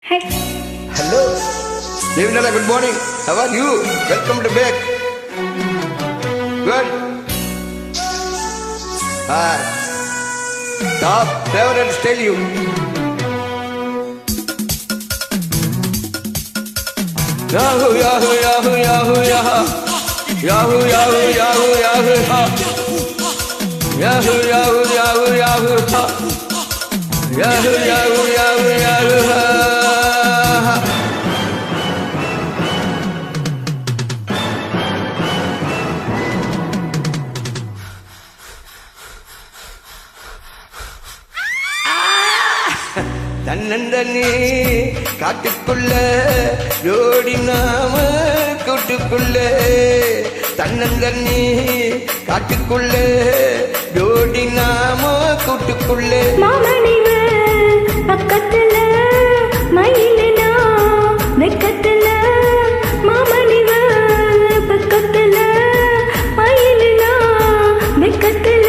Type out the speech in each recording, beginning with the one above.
Hey. Hello. Devinala, good morning. How are you? Welcome to back. Good. Hi. Top favorites tell you. Yahoo, Yahoo, Yahoo, Yahoo, Yahoo. Yahoo, Yahoo, Yahoo, Yahoo, Yahoo, Yahoo, Yahoo, Yahoo, Yahoo, Yahoo, Yahoo, Yahoo. தன்னந்தனி காட்டுக்குள்ள ஜோடி நாம கூட்டுக்குள்ள தன்னந்தனி காட்டுக்குள்ள ஜோடி நாம கூட்டுக்குள்ள மாமணிவ பக்கத்துல மயிலனா வெக்கத்துல மாமணிவ பக்கத்துல மயிலனா வெக்கத்துல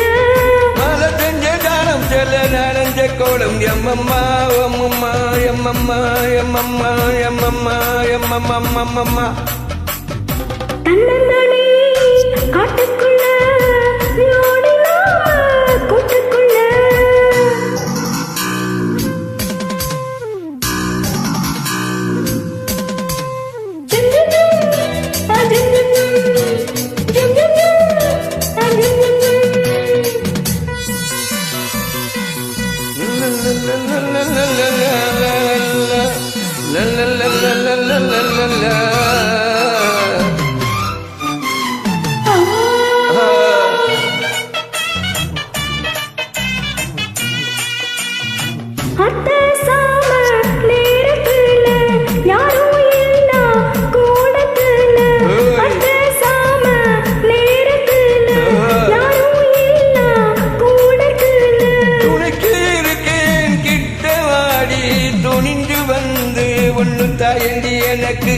மலை செஞ்ச தானம் செல்ல நனைஞ்ச கோலம் எம்மம்மா எம்மம்மா எம்மம்மா எம்மம்மா எம்மம்மா எம்மம்மா தன்னந்தனி காட்டுக்குள்ள ஜோடி நாம கூட்டுக்குள்ள அத்த சாம நேரத்துல யாரும் இல்ல கூடத்துல அத்த சாம நேரத்துல யாரும் இல்ல கூடத்துல துணைக்கு இருக்கேன் கிட்ட வாடி துணிந்து வந்து ஒண்ணு தாயண்டி எனக்கு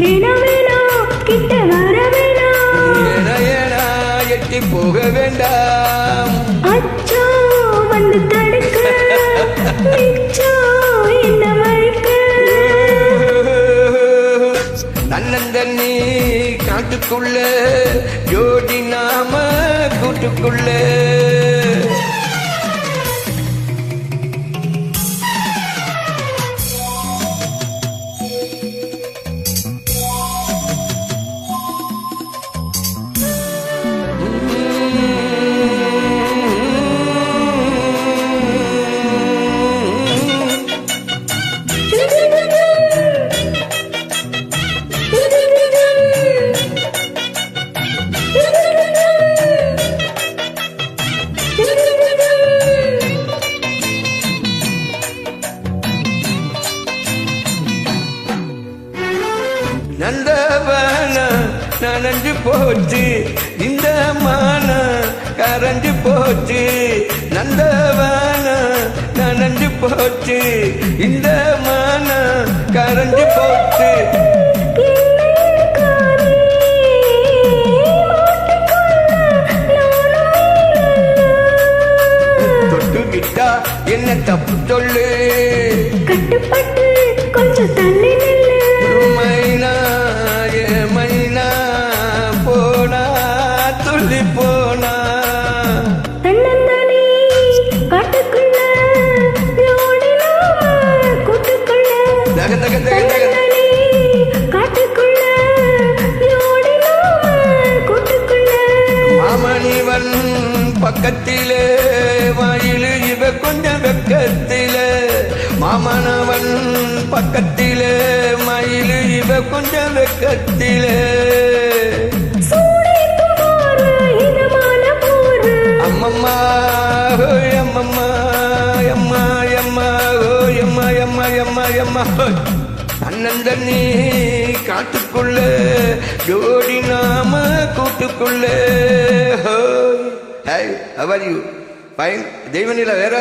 வேணா வேணா கிட்ட வர வேணா ஏனா எட்டி போக வேண்டாம் அச்சோ வந்து தடுக்க மிச்சோ என்ன மறுக்க தன்னந்தண்ணி காட்டுக்குள்ள ஜோடி நாம கூட்டுக்குள்ள நந்தவன நனைஞ்சு போச்சு இந்த மான கரைஞ்சு போச்சு நந்தவன நனைஞ்சு போச்சு இந்த மான கரைஞ்சு போச்சு தொட்டுக்கிட்டா என்ன தப்பு சொல்லு கட்டுப்பட்டு கொஞ்சம் தள்ளி மைனா ஏ மைனா போனா துள்ளி போனா தன்னந்தனி காட்டுக்குள்ள ஜோடி நாம கூட்டுக்குள்ள தக தக தக தக தன்னந்தனி காட்டுக்குள்ள ஜோடி நாம கூட்டுக்குள்ள மாமணிவன் பக்கத்திலே வாயிலு இவ கொஞ்சம் வெக்கத்திலே மாமனவன் பக்கத்திலே மயிலு இவ கொஞ்சம் வெக்கத்திலே சூடித்து போற இதமான போற அம்மம்மா ஹோய் அம்மம்மா எம்மா எம்மா ஹோய் எம்மா எம்மா எம்மா எம்மா அண்ணந்தண்ணி காட்டுக்குள்ள ஜோடி நாம கூட்டுக்குள்ள ஹோய் high how are you fine தெய்வநில வேற